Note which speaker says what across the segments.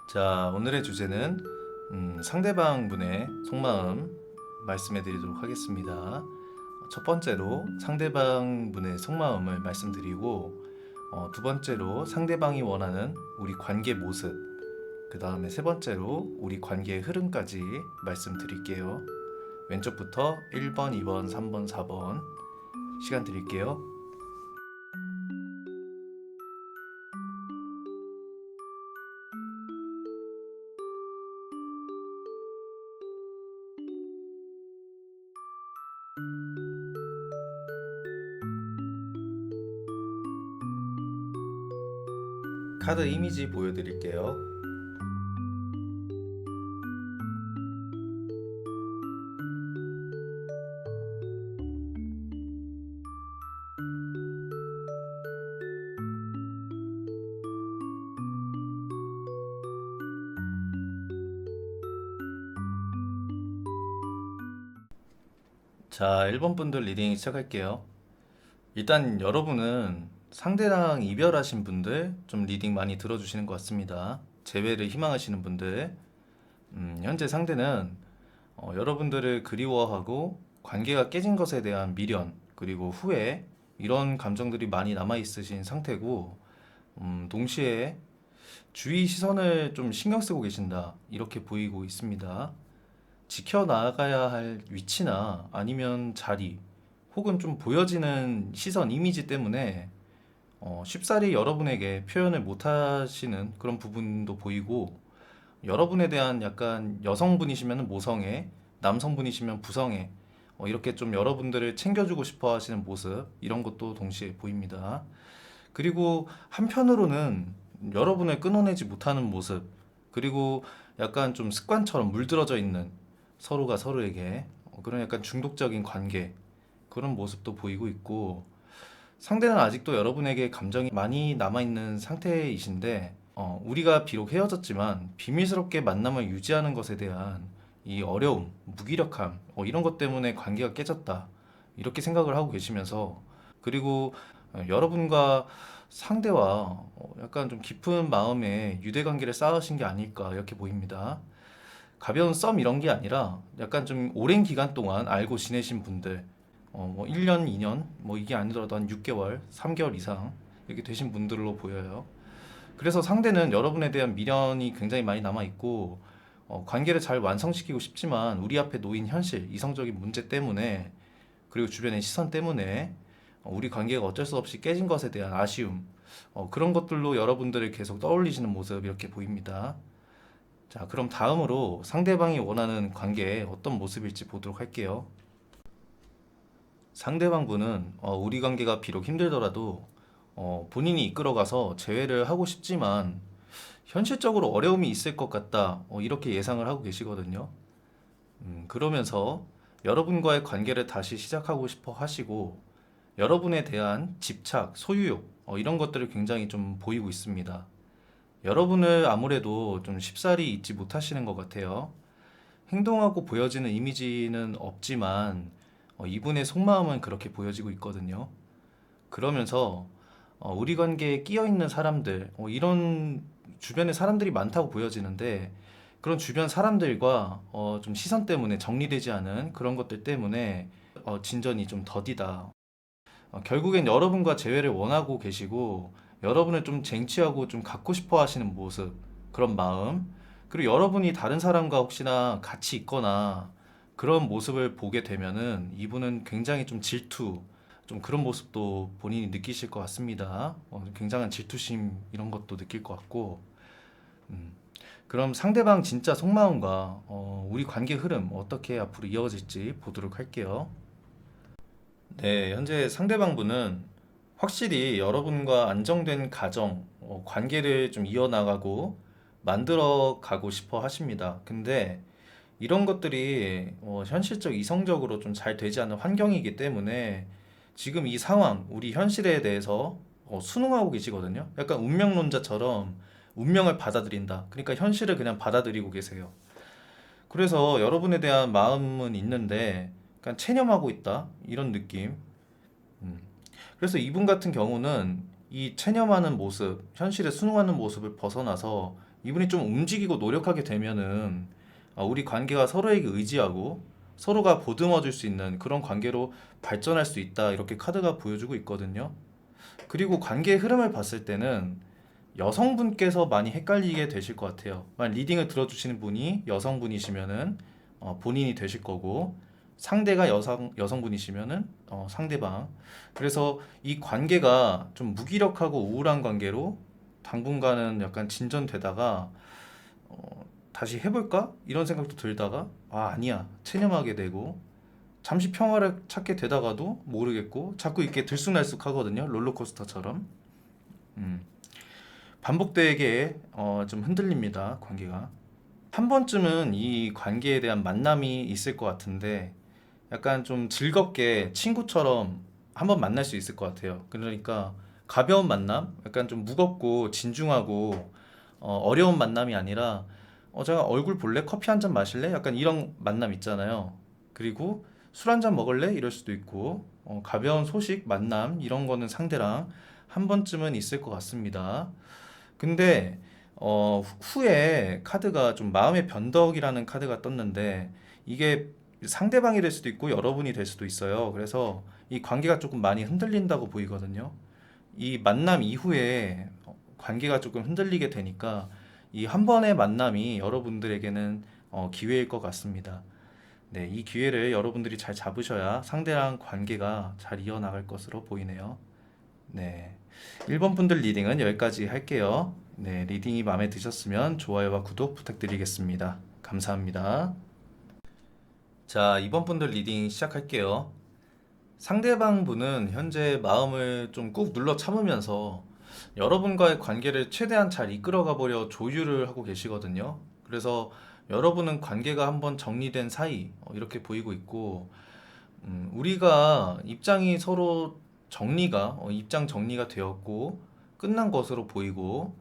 Speaker 1: 자, 오늘의 주제는 상대방 분의 속마음 말씀해 드리도록 하겠습니다. 첫 번째로 상대방 분의 속마음을 말씀드리고, 두 번째로 상대방이 원하는 우리 관계 모습, 그 다음에 세 번째로 우리 관계의 흐름까지 말씀드릴게요. 왼쪽부터 1번, 2번, 3번, 4번 시간 드릴게요. 카드 이미지 보여드릴게요. 자, 1번 분들 리딩 시작할게요. 일단 여러분은 상대랑 이별하신 분들 좀 리딩 많이 들어주시는 것 같습니다. 재회를 희망하시는 분들, 현재 상대는 여러분들을 그리워하고 관계가 깨진 것에 대한 미련, 그리고 후회, 이런 감정들이 많이 남아있으신 상태고, 동시에 주위 시선을 좀 신경 쓰고 계신다, 이렇게 보이고 있습니다. 지켜나가야 할 위치나 아니면 자리, 혹은 좀 보여지는 시선, 이미지 때문에 쉽사리 여러분에게 표현을 못 하시는 그런 부분도 보이고, 여러분에 대한 약간 여성분이시면 모성애, 남성분이시면 부성애, 이렇게 좀 여러분들을 챙겨주고 싶어 하시는 모습, 이런 것도 동시에 보입니다. 그리고 한편으로는 여러분을 끊어내지 못하는 모습, 그리고 약간 좀 습관처럼 물들어져 있는, 서로가 서로에게 그런 약간 중독적인 관계, 그런 모습도 보이고 있고, 상대는 아직도 여러분에게 감정이 많이 남아있는 상태이신데, 우리가 비록 헤어졌지만 비밀스럽게 만남을 유지하는 것에 대한 이 어려움, 무기력함, 이런 것 때문에 관계가 깨졌다, 이렇게 생각을 하고 계시면서, 그리고 여러분과 상대와 약간 좀 깊은 마음의 유대관계를 쌓으신 게 아닐까, 이렇게 보입니다. 가벼운 썸 이런 게 아니라 약간 좀 오랜 기간 동안 알고 지내신 분들, 뭐 1년, 2년, 뭐 이게 아니더라도 한 6개월, 3개월 이상 이렇게 되신 분들로 보여요. 그래서 상대는 여러분에 대한 미련이 굉장히 많이 남아 있고, 관계를 잘 완성시키고 싶지만 우리 앞에 놓인 현실, 이성적인 문제 때문에, 그리고 주변의 시선 때문에 우리 관계가 어쩔 수 없이 깨진 것에 대한 아쉬움, 그런 것들로 여러분들을 계속 떠올리시는 모습, 이렇게 보입니다. 자, 그럼 다음으로 상대방이 원하는 관계의 어떤 모습일지 보도록 할게요. 상대방 분은 우리 관계가 비록 힘들더라도 본인이 이끌어가서 재회를 하고 싶지만 현실적으로 어려움이 있을 것 같다, 이렇게 예상을 하고 계시거든요. 그러면서 여러분과의 관계를 다시 시작하고 싶어 하시고, 여러분에 대한 집착, 소유욕, 이런 것들을 굉장히 좀 보이고 있습니다. 여러분을 아무래도 좀 쉽사리 잊지 못하시는 것 같아요. 행동하고 보여지는 이미지는 없지만 이분의 속마음은 그렇게 보여지고 있거든요. 그러면서 우리 관계에 끼어 있는 사람들, 이런 주변에 사람들이 많다고 보여지는데, 그런 주변 사람들과 좀 시선 때문에 정리되지 않은 그런 것들 때문에 진전이 좀 더디다. 결국엔 여러분과 재회를 원하고 계시고, 여러분을 좀 쟁취하고 좀 갖고 싶어 하시는 모습, 그런 마음, 그리고 여러분이 다른 사람과 혹시나 같이 있거나 그런 모습을 보게 되면은 이분은 굉장히 좀 질투, 좀 그런 모습도 본인이 느끼실 것 같습니다. 굉장한 질투심, 이런 것도 느낄 것 같고, 음, 그럼 상대방 진짜 속마음과 우리 관계 흐름 어떻게 앞으로 이어질지 보도록 할게요. 네, 현재 상대방분은 확실히 여러분과 안정된 가정, 관계를 좀 이어나가고 만들어 가고 싶어 하십니다. 근데 이런 것들이 현실적, 이성적으로 좀 잘 되지 않은 환경이기 때문에 지금 이 상황, 우리 현실에 대해서 순응하고 계시거든요. 약간 운명론자처럼 운명을 받아들인다, 그러니까 현실을 그냥 받아들이고 계세요. 그래서 여러분에 대한 마음은 있는데 약간 체념하고 있다, 이런 느낌. 음. 그래서 이분 같은 경우는 이 체념하는 모습, 현실에 순응하는 모습을 벗어나서 이분이 좀 움직이고 노력하게 되면은 우리 관계가 서로에게 의지하고 서로가 보듬어 줄 수 있는 그런 관계로 발전할 수 있다. 이렇게 카드가 보여주고 있거든요. 그리고 관계의 흐름을 봤을 때는 여성분께서 많이 헷갈리게 되실 것 같아요. 만약 리딩을 들어주시는 분이 여성분이시면은 본인이 되실 거고, 상대가 여성분이시면은 상대방. 그래서 이 관계가 좀 무기력하고 우울한 관계로 당분간은 약간 진전되다가 다시 해볼까? 이런 생각도 들다가 아니야 체념하게 되고, 잠시 평화를 찾게 되다가도 모르겠고 자꾸 이렇게 들쑥날쑥 하거든요. 롤러코스터처럼. 음. 반복되게 좀 흔들립니다, 관계가. 한 번쯤은 이 관계에 대한 만남이 있을 것 같은데, 약간 좀 즐겁게 친구처럼 한번 만날 수 있을 것 같아요. 그러니까 가벼운 만남, 약간 좀 무겁고 진중하고 어려운 만남이 아니라 제가 얼굴 볼래? 커피 한 잔 마실래? 약간 이런 만남 있잖아요. 그리고 술 한 잔 먹을래? 이럴 수도 있고 가벼운 소식, 만남 이런 거는 상대랑 한 번쯤은 있을 것 같습니다. 근데 후에 카드가 좀 마음의 변덕이라는 카드가 떴는데, 이게 상대방이 될 수도 있고 여러분이 될 수도 있어요. 그래서 이 관계가 조금 많이 흔들린다고 보이거든요. 이 만남 이후에 관계가 조금 흔들리게 되니까 이 한 번의 만남이 여러분들에게는 기회일 것 같습니다. 네, 이 기회를 여러분들이 잘 잡으셔야 상대랑 관계가 잘 이어나갈 것으로 보이네요. 네. 1번 분들 리딩은 여기까지 할게요. 네, 리딩이 마음에 드셨으면 좋아요와 구독 부탁드리겠습니다. 감사합니다. 자, 2번 분들 리딩 시작할게요. 상대방 분은 현재 마음을 좀 꾹 눌러 참으면서 여러분과의 관계를 최대한 잘 이끌어가 보려 조율을 하고 계시거든요. 그래서 여러분은 관계가 한번 정리된 사이 이렇게 보이고 있고, 우리가 입장이 서로 입장 정리가 되었고 끝난 것으로 보이고,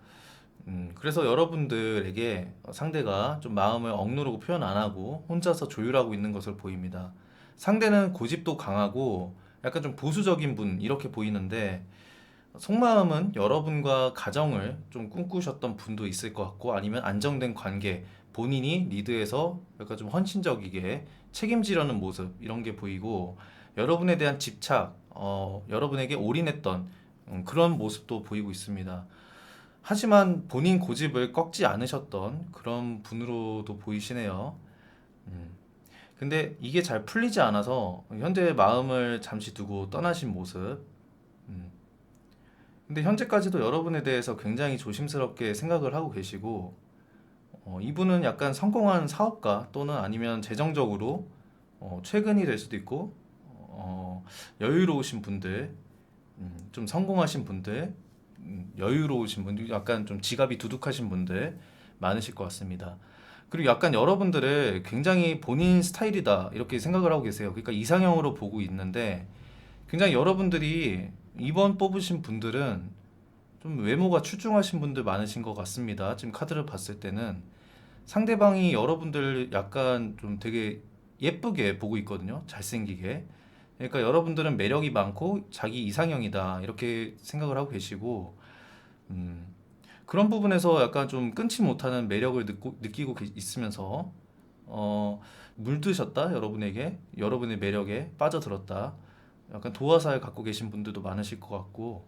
Speaker 1: 그래서 여러분들에게 상대가 좀 마음을 억누르고 표현 안 하고 혼자서 조율하고 있는 것으로 보입니다. 상대는 고집도 강하고 약간 좀 보수적인 분 이렇게 보이는데, 속마음은 여러분과 가정을 좀 꿈꾸셨던 분도 있을 것 같고, 아니면 안정된 관계, 본인이 리드해서 약간 좀 헌신적이게 책임지려는 모습 이런 게 보이고, 여러분에 대한 집착, 여러분에게 올인했던 그런 모습도 보이고 있습니다. 하지만 본인 고집을 꺾지 않으셨던 그런 분으로도 보이시네요. 음. 근데 이게 잘 풀리지 않아서 현재 마음을 잠시 두고 떠나신 모습. 음. 근데 현재까지도 여러분에 대해서 굉장히 조심스럽게 생각을 하고 계시고, 이분은 약간 성공한 사업가 또는 아니면 재정적으로 최근이 될 수도 있고, 여유로우신 분들, 좀 성공하신 분들, 여유로우신 분들, 약간 좀 지갑이 두둑하신 분들 많으실 것 같습니다. 그리고 약간 여러분들을 굉장히 본인 스타일이다 이렇게 생각을 하고 계세요. 그러니까 이상형으로 보고 있는데, 굉장히 여러분들이 이번 뽑으신 분들은 좀 외모가 출중하신 분들 많으신 것 같습니다. 지금 카드를 봤을 때는 상대방이 여러분들 약간 좀 되게 예쁘게 보고 있거든요. 잘생기게. 그러니까 여러분들은 매력이 많고 자기 이상형이다 이렇게 생각을 하고 계시고, 음, 그런 부분에서 약간 좀 끊지 못하는 매력을 느끼고 있으면서 물드셨다, 여러분에게 여러분의 매력에 빠져들었다, 약간 도화살 갖고 계신 분들도 많으실 것 같고.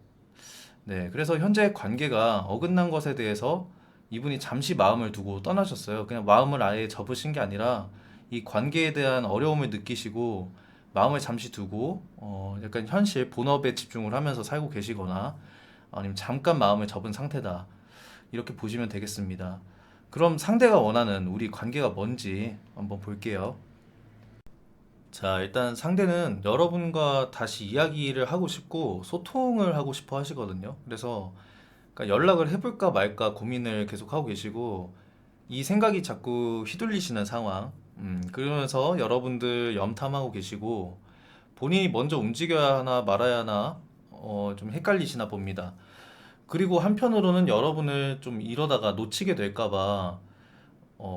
Speaker 1: 네, 그래서 현재 관계가 어긋난 것에 대해서 이분이 잠시 마음을 두고 떠나셨어요. 그냥 마음을 아예 접으신 게 아니라 이 관계에 대한 어려움을 느끼시고 마음을 잠시 두고 약간 현실 본업에 집중을 하면서 살고 계시거나, 아니면 잠깐 마음을 접은 상태다 이렇게 보시면 되겠습니다. 그럼 상대가 원하는 우리 관계가 뭔지 한번 볼게요. 자, 일단 상대는 여러분과 다시 이야기를 하고 싶고 소통을 하고 싶어 하시거든요. 그래서 그러니까 연락을 해볼까 말까 고민을 계속 하고 계시고, 이 생각이 자꾸 휘둘리시는 상황. 그러면서 여러분들 염탐하고 계시고, 본인이 먼저 움직여야 하나 말아야 하나 좀 헷갈리시나 봅니다. 그리고 한편으로는 여러분을 좀 이러다가 놓치게 될까봐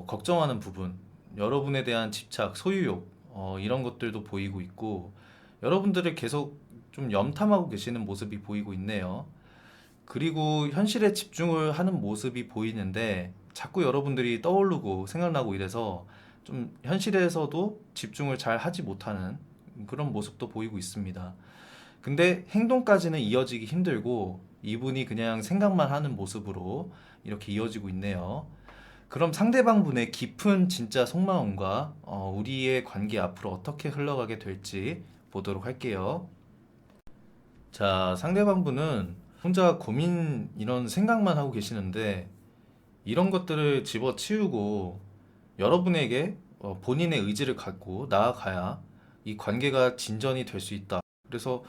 Speaker 1: 걱정하는 부분, 여러분에 대한 집착, 소유욕, 이런 것들도 보이고 있고, 여러분들을 계속 좀 염탐하고 계시는 모습이 보이고 있네요. 그리고 현실에 집중을 하는 모습이 보이는데, 자꾸 여러분들이 떠오르고 생각나고 이래서 좀 현실에서도 집중을 잘 하지 못하는 그런 모습도 보이고 있습니다. 근데 행동까지는 이어지기 힘들고 이분이 그냥 생각만 하는 모습으로 이렇게 이어지고 있네요. 그럼 상대방 분의 깊은 진짜 속마음과 우리의 관계 앞으로 어떻게 흘러가게 될지 보도록 할게요. 자, 상대방 분은 혼자 고민 이런 생각만 하고 계시는데 이런 것들을 집어치우고 여러분에게 본인의 의지를 갖고 나아가야 이 관계가 진전이 될 수 있다. 그래서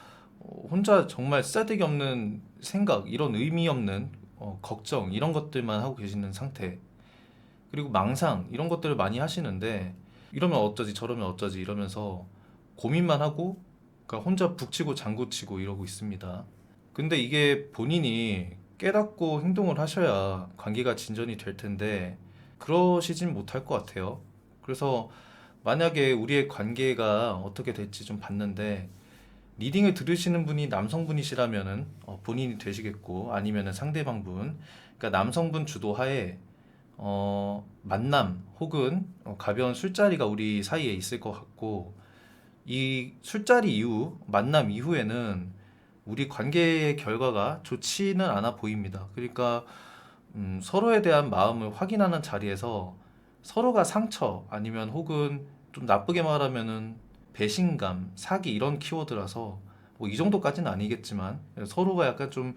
Speaker 1: 혼자 정말 쓰잘데기 없는 생각, 이런 의미 없는 걱정, 이런 것들만 하고 계시는 상태. 그리고 망상, 이런 것들을 많이 하시는데 이러면 어쩌지, 저러면 어쩌지 이러면서 고민만 하고 그러니까 혼자 북치고 장구치고 이러고 있습니다. 근데 이게 본인이 깨닫고 행동을 하셔야 관계가 진전이 될 텐데 그러시진 못할 것 같아요. 그래서 만약에 우리의 관계가 어떻게 될지 좀 봤는데 리딩을 들으시는 분이 남성분이시라면은 본인이 되시겠고 아니면은 상대방 분, 그러니까 남성분 주도하에 만남 혹은 가벼운 술자리가 우리 사이에 있을 것 같고 이 술자리 이후 만남 이후에는 우리 관계의 결과가 좋지는 않아 보입니다. 그러니까 서로에 대한 마음을 확인하는 자리에서 서로가 상처 아니면 혹은 좀 나쁘게 말하면은 배신감, 사기 이런 키워드라서 뭐 이 정도까지는 아니겠지만 서로가 약간 좀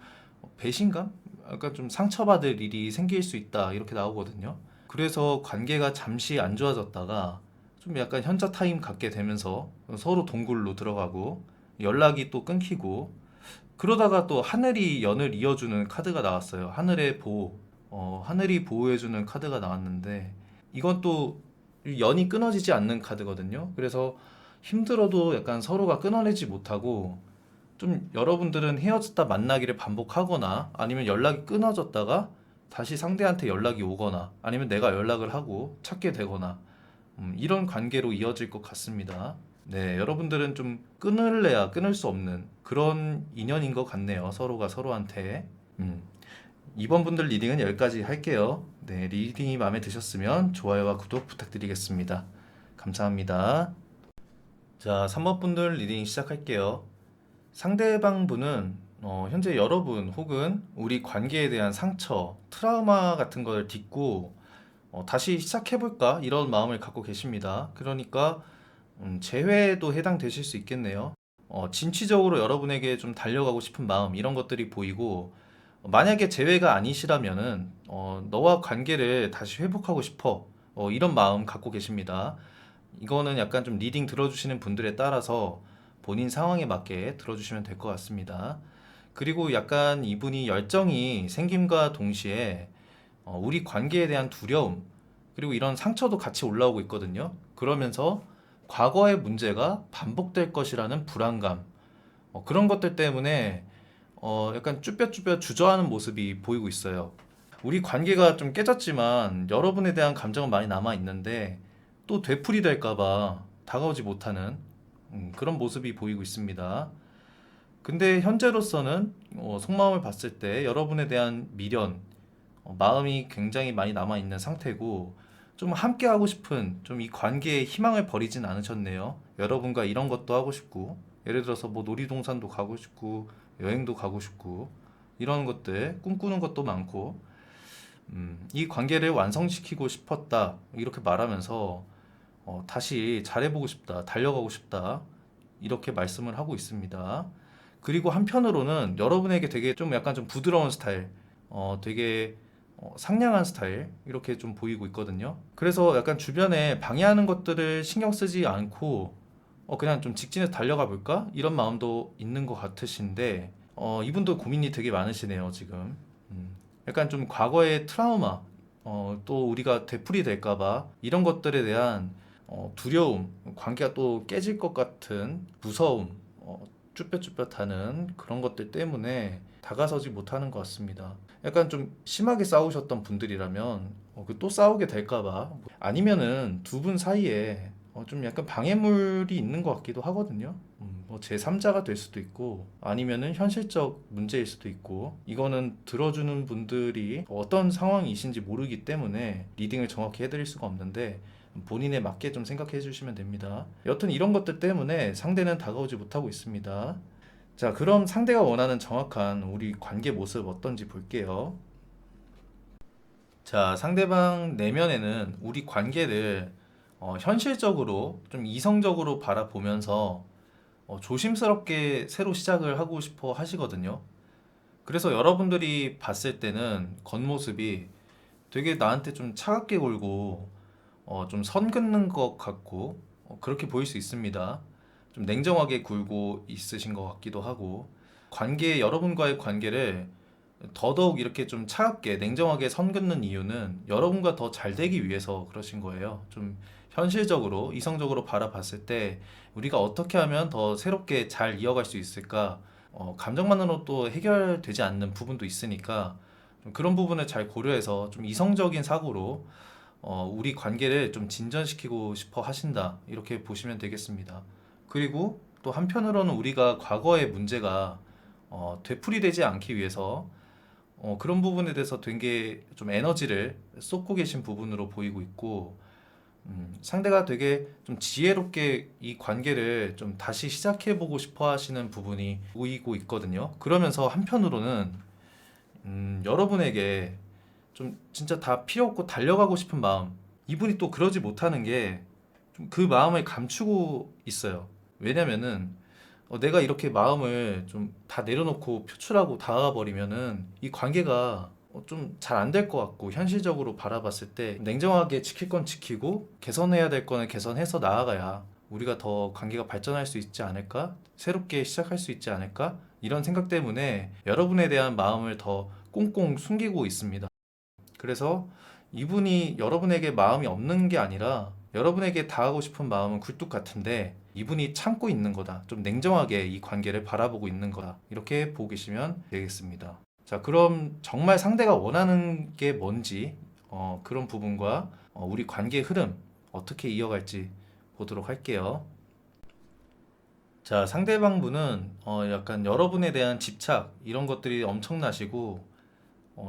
Speaker 1: 배신감? 약간 좀 상처받을 일이 생길 수 있다 이렇게 나오거든요. 그래서 관계가 잠시 안 좋아졌다가 좀 약간 현자 타임 갖게 되면서 서로 동굴로 들어가고 연락이 또 끊기고 그러다가 또 하늘이 연을 이어주는 카드가 나왔어요. 하늘의 보호, 하늘이 보호해주는 카드가 나왔는데 이건 또 연이 끊어지지 않는 카드거든요. 그래서 힘들어도 약간 서로가 끊어내지 못하고 좀 여러분들은 헤어졌다 만나기를 반복하거나 아니면 연락이 끊어졌다가 다시 상대한테 연락이 오거나 아니면 내가 연락을 하고 찾게 되거나 이런 관계로 이어질 것 같습니다. 네, 여러분들은 좀 끊을래야 끊을 수 없는 그런 인연인 것 같네요. 서로가 서로한테. 음, 이번 분들 리딩은 여기까지 할게요. 네, 리딩이 마음에 드셨으면 좋아요와 구독 부탁드리겠습니다. 감사합니다. 자, 3번 분들 리딩 시작할게요. 상대방 분은 현재 여러분 혹은 우리 관계에 대한 상처, 트라우마 같은 걸 딛고 다시 시작해볼까? 이런 마음을 갖고 계십니다. 그러니까 재회에도 해당되실 수 있겠네요. 진취적으로 여러분에게 좀 달려가고 싶은 마음 이런 것들이 보이고 만약에 재회가 아니시라면은 너와 관계를 다시 회복하고 싶어 이런 마음 갖고 계십니다. 이거는 약간 좀 리딩 들어주시는 분들에 따라서 본인 상황에 맞게 들어주시면 될 것 같습니다. 그리고 약간 이분이 열정이 생김과 동시에 우리 관계에 대한 두려움 그리고 이런 상처도 같이 올라오고 있거든요. 그러면서 과거의 문제가 반복될 것이라는 불안감 그런 것들 때문에 약간 쭈뼛쭈뼛 주저하는 모습이 보이고 있어요. 우리 관계가 좀 깨졌지만 여러분에 대한 감정은 많이 남아 있는데 또 되풀이 될까봐 다가오지 못하는 그런 모습이 보이고 있습니다. 근데 현재로서는 속마음을 봤을 때 여러분에 대한 미련, 마음이 굉장히 많이 남아 있는 상태고 좀 함께 하고 싶은 좀 이 관계에 희망을 버리진 않으셨네요. 여러분과 이런 것도 하고 싶고 예를 들어서 뭐 놀이동산도 가고 싶고 여행도 가고 싶고 이런 것들 꿈꾸는 것도 많고 이 관계를 완성시키고 싶었다 이렇게 말하면서 다시 잘해보고 싶다 달려가고 싶다 이렇게 말씀을 하고 있습니다. 그리고 한편으로는 여러분에게 되게 좀 약간 좀 부드러운 스타일 되게 상냥한 스타일 이렇게 좀 보이고 있거든요. 그래서 약간 주변에 방해하는 것들을 신경 쓰지 않고 그냥 좀 직진해서 달려가 볼까? 이런 마음도 있는 것 같으신데 이분도 고민이 되게 많으시네요, 지금. 약간 좀 과거의 트라우마, 또 우리가 되풀이 될까 봐 이런 것들에 대한 두려움, 관계가 또 깨질 것 같은 무서움, 쭈뼛쭈뼛하는 그런 것들 때문에 다가서지 못하는 것 같습니다. 약간 좀 심하게 싸우셨던 분들이라면 또 싸우게 될까 봐 아니면은 두 분 사이에 좀 약간 방해물이 있는 것 같기도 하거든요. 뭐 제3자가 될 수도 있고 아니면은 현실적 문제일 수도 있고 이거는 들어주는 분들이 어떤 상황이신지 모르기 때문에 리딩을 정확히 해드릴 수가 없는데 본인에 맞게 좀 생각해 주시면 됩니다. 여튼 이런 것들 때문에 상대는 다가오지 못하고 있습니다. 자, 그럼 상대가 원하는 정확한 우리 관계 모습 어떤지 볼게요. 자, 상대방 내면에는 우리 관계를 현실적으로 좀 이성적으로 바라보면서 조심스럽게 새로 시작을 하고 싶어 하시거든요. 그래서 여러분들이 봤을 때는 겉모습이 되게 나한테 좀 차갑게 굴고 좀 선 긋는 것 같고 그렇게 보일 수 있습니다. 좀 냉정하게 굴고 있으신 것 같기도 하고 여러분과의 관계를 더더욱 이렇게 좀 차갑게 냉정하게 선 긋는 이유는 여러분과 더 잘 되기 위해서 그러신 거예요. 좀 현실적으로 이성적으로 바라봤을 때 우리가 어떻게 하면 더 새롭게 잘 이어갈 수 있을까? 감정만으로 또 해결되지 않는 부분도 있으니까 좀 그런 부분을 잘 고려해서 좀 이성적인 사고로 우리 관계를 좀 진전시키고 싶어 하신다. 이렇게 보시면 되겠습니다. 그리고 또 한편으로는 우리가 과거의 문제가 되풀이되지 않기 위해서 그런 부분에 대해서 되게 좀 에너지를 쏟고 계신 부분으로 보이고 있고, 상대가 되게 좀 지혜롭게 이 관계를 좀 다시 시작해보고 싶어 하시는 부분이 보이고 있거든요. 그러면서 한편으로는, 여러분에게 좀 진짜 다 필요 없고 달려가고 싶은 마음, 이분이 또 그러지 못하는 게 좀 그 마음을 감추고 있어요. 왜냐면은 내가 이렇게 마음을 좀 다 내려놓고 표출하고 다가가 버리면은 이 관계가 좀 잘 안 될 것 같고 현실적으로 바라봤을 때 냉정하게 지킬 건 지키고 개선해야 될 거는 개선해서 나아가야 우리가 더 관계가 발전할 수 있지 않을까? 새롭게 시작할 수 있지 않을까? 이런 생각 때문에 여러분에 대한 마음을 더 꽁꽁 숨기고 있습니다. 그래서 이분이 여러분에게 마음이 없는 게 아니라 여러분에게 다가가고 싶은 마음은 굴뚝 같은데 이분이 참고 있는 거다. 좀 냉정하게 이 관계를 바라보고 있는 거다. 이렇게 보고 계시면 되겠습니다. 자, 그럼 정말 상대가 원하는 게 뭔지 그런 부분과 우리 관계의 흐름 어떻게 이어갈지 보도록 할게요. 자, 상대방분은 약간 여러분에 대한 집착 이런 것들이 엄청나시고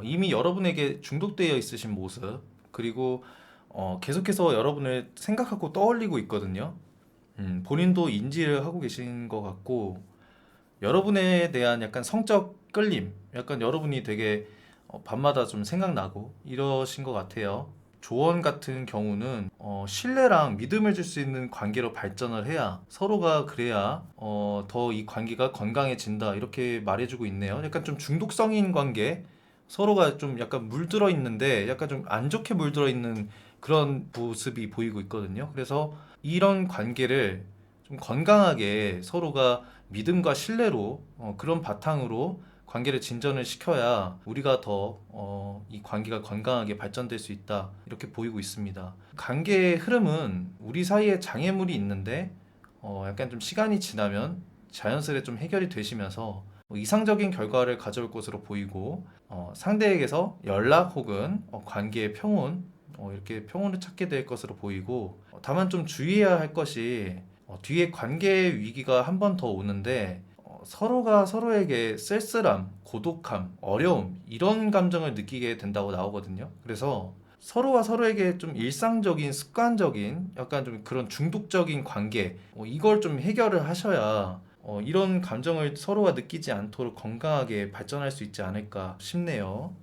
Speaker 1: 이미 여러분에게 중독되어 있으신 모습, 그리고 계속해서 여러분을 생각하고 떠올리고 있거든요. 본인도 인지를 하고 계신 것 같고, 여러분에 대한 약간 성적 끌림, 약간 여러분이 되게 밤마다 좀 생각나고 이러신 것 같아요. 조언 같은 경우는 신뢰랑 믿음을 줄 수 있는 관계로 발전을 해야 서로가 그래야 더 이 관계가 건강해진다 이렇게 말해주고 있네요. 약간 좀 중독성인 관계, 서로가 좀 약간 물들어 있는데 약간 좀 안 좋게 물들어 있는 그런 모습이 보이고 있거든요. 그래서 이런 관계를 좀 건강하게 서로가 믿음과 신뢰로 그런 바탕으로 관계를 진전을 시켜야 우리가 더 이 관계가 건강하게 발전될 수 있다 이렇게 보이고 있습니다. 관계의 흐름은 우리 사이에 장애물이 있는데 약간 좀 시간이 지나면 자연스레 좀 해결이 되시면서 이상적인 결과를 가져올 것으로 보이고 상대에게서 연락 혹은 관계의 평온 이렇게 평온을 찾게 될 것으로 보이고 다만 좀 주의해야 할 것이 뒤에 관계 위기가 한 번 더 오는데 서로가 서로에게 쓸쓸함, 고독함, 어려움 이런 감정을 느끼게 된다고 나오거든요. 그래서 서로가 서로에게 좀 일상적인 습관적인 약간 좀 그런 중독적인 관계 이걸 좀 해결을 하셔야 이런 감정을 서로가 느끼지 않도록 건강하게 발전할 수 있지 않을까 싶네요.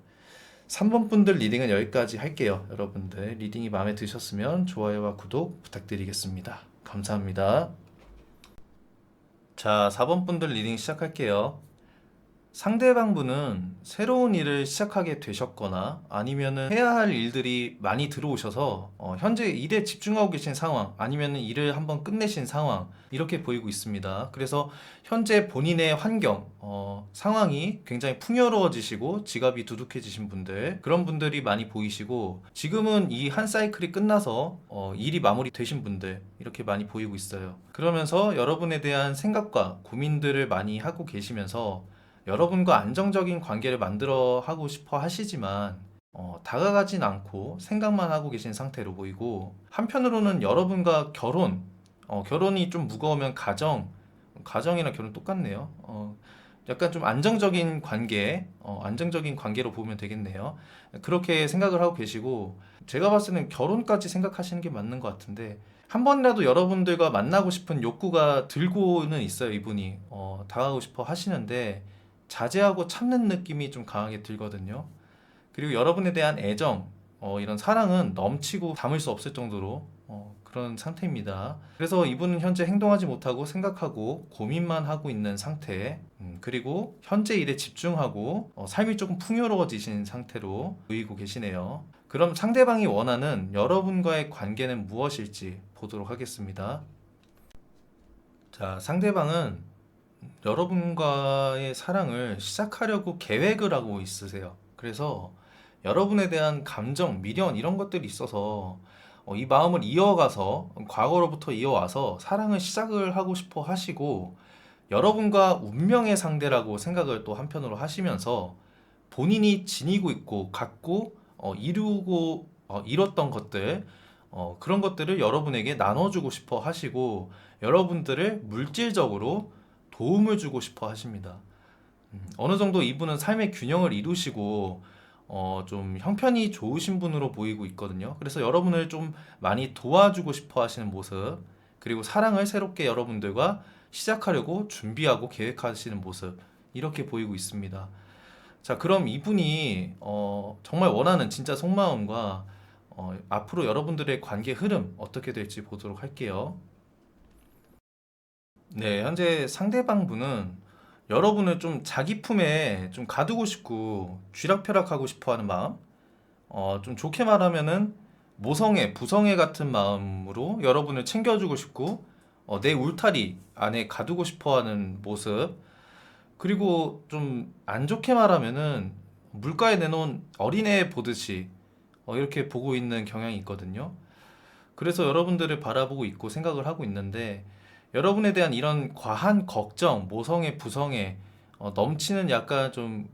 Speaker 1: 3번 분들 리딩은 여기까지 할게요. 여러분들 리딩이 마음에 드셨으면 좋아요와 구독 부탁드리겠습니다. 감사합니다. 자, 4번 분들 리딩 시작할게요. 상대방 분은 새로운 일을 시작하게 되셨거나 아니면은 해야 할 일들이 많이 들어오셔서 현재 일에 집중하고 계신 상황 아니면은 일을 한번 끝내신 상황 이렇게 보이고 있습니다. 그래서 현재 본인의 환경, 상황이 굉장히 풍요로워지시고 지갑이 두둑해지신 분들 그런 분들이 많이 보이시고 지금은 이 한 사이클이 끝나서 일이 마무리되신 분들 이렇게 많이 보이고 있어요. 그러면서 여러분에 대한 생각과 고민들을 많이 하고 계시면서 여러분과 안정적인 관계를 만들어 하고 싶어 하시지만 다가가진 않고 생각만 하고 계신 상태로 보이고 한편으로는 여러분과 결혼이 좀 무거우면 가정 가정이나 결혼 똑같네요. 약간 좀 안정적인 관계, 안정적인 관계로 보면 되겠네요. 그렇게 생각을 하고 계시고, 제가 봤을 때는 결혼까지 생각하시는 게 맞는 것 같은데, 한 번이라도 여러분들과 만나고 싶은 욕구가 들고는 있어요, 이분이. 다가가고 싶어 하시는데, 자제하고 참는 느낌이 좀 강하게 들거든요. 그리고 여러분에 대한 애정, 이런 사랑은 넘치고 담을 수 없을 정도로 그런 상태입니다. 그래서 이분은 현재 행동하지 못하고 생각하고 고민만 하고 있는 상태, 그리고 현재 일에 집중하고 삶이 조금 풍요로워지신 상태로 보이고 계시네요. 그럼 상대방이 원하는 여러분과의 관계는 무엇일지 보도록 하겠습니다. 자, 상대방은 여러분과의 사랑을 시작하려고 계획을 하고 있으세요. 그래서 여러분에 대한 감정, 미련 이런 것들이 있어서 이 마음을 이어가서 과거로부터 이어와서 사랑을 시작을 하고 싶어 하시고 여러분과 운명의 상대라고 생각을 또 한편으로 하시면서 본인이 지니고 있고 갖고 이루고 이뤘던 것들 그런 것들을 여러분에게 나눠주고 싶어 하시고 여러분들을 물질적으로 도움을 주고 싶어 하십니다. 어느 정도 이분은 삶의 균형을 이루시고 좀 형편이 좋으신 분으로 보이고 있거든요. 그래서 여러분을 좀 많이 도와주고 싶어 하시는 모습, 그리고 사랑을 새롭게 여러분들과 시작하려고 준비하고 계획하시는 모습, 이렇게 보이고 있습니다. 자, 그럼 이분이 정말 원하는 진짜 속마음과 앞으로 여러분들의 관계 흐름 어떻게 될지 보도록 할게요. 네, 현재 상대방 분은 여러분을 좀 자기 품에 좀 가두고 싶고 쥐락펴락하고 싶어 하는 마음, 좀 좋게 말하면은 모성애, 부성애 같은 마음으로 여러분을 챙겨주고 싶고 내 울타리 안에 가두고 싶어 하는 모습, 그리고 좀 안 좋게 말하면은 물가에 내놓은 어린애 보듯이 이렇게 보고 있는 경향이 있거든요. 그래서 여러분들을 바라보고 있고 생각을 하고 있는데 여러분에 대한 이런 과한 걱정, 모성애, 부성애, 넘치는 약간 좀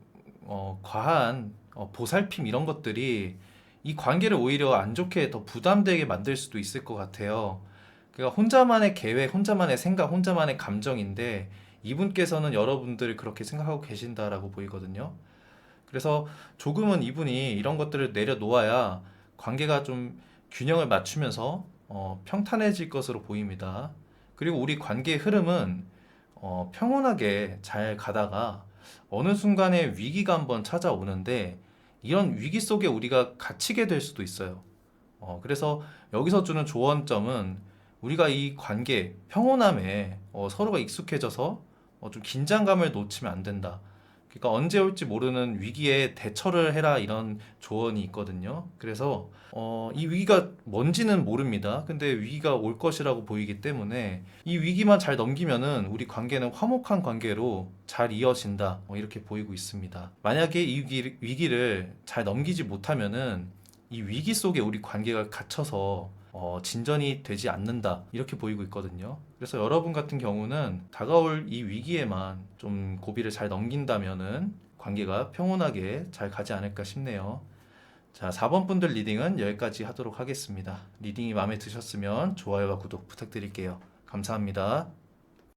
Speaker 1: 과한 보살핌 이런 것들이 이 관계를 오히려 안 좋게 더 부담되게 만들 수도 있을 것 같아요. 그러니까 혼자만의 계획, 혼자만의 생각, 혼자만의 감정인데 이분께서는 여러분들을 그렇게 생각하고 계신다라고 보이거든요. 그래서 조금은 이분이 이런 것들을 내려놓아야 관계가 좀 균형을 맞추면서 평탄해질 것으로 보입니다. 그리고 우리 관계의 흐름은 평온하게 잘 가다가 어느 순간에 위기가 한번 찾아오는데 이런 위기 속에 우리가 갇히게 될 수도 있어요. 그래서 여기서 주는 조언점은 우리가 이 관계, 평온함에 서로가 익숙해져서 좀 긴장감을 놓치면 안 된다. 그러니까 언제 올지 모르는 위기에 대처를 해라 이런 조언이 있거든요. 그래서 이 위기가 뭔지는 모릅니다. 근데 위기가 올 것이라고 보이기 때문에 이 위기만 잘 넘기면은 우리 관계는 화목한 관계로 잘 이어진다. 이렇게 보이고 있습니다. 만약에 이 위기를 잘 넘기지 못하면은 이 위기 속에 우리 관계가 갇혀서 진전이 되지 않는다 이렇게 보이고 있거든요. 그래서 여러분 같은 경우는 다가올 이 위기에만 좀 고비를 잘 넘긴다면은 관계가 평온하게 잘 가지 않을까 싶네요. 자, 4번 분들 리딩은 여기까지 하도록 하겠습니다. 리딩이 마음에 드셨으면 좋아요와 구독 부탁드릴게요. 감사합니다.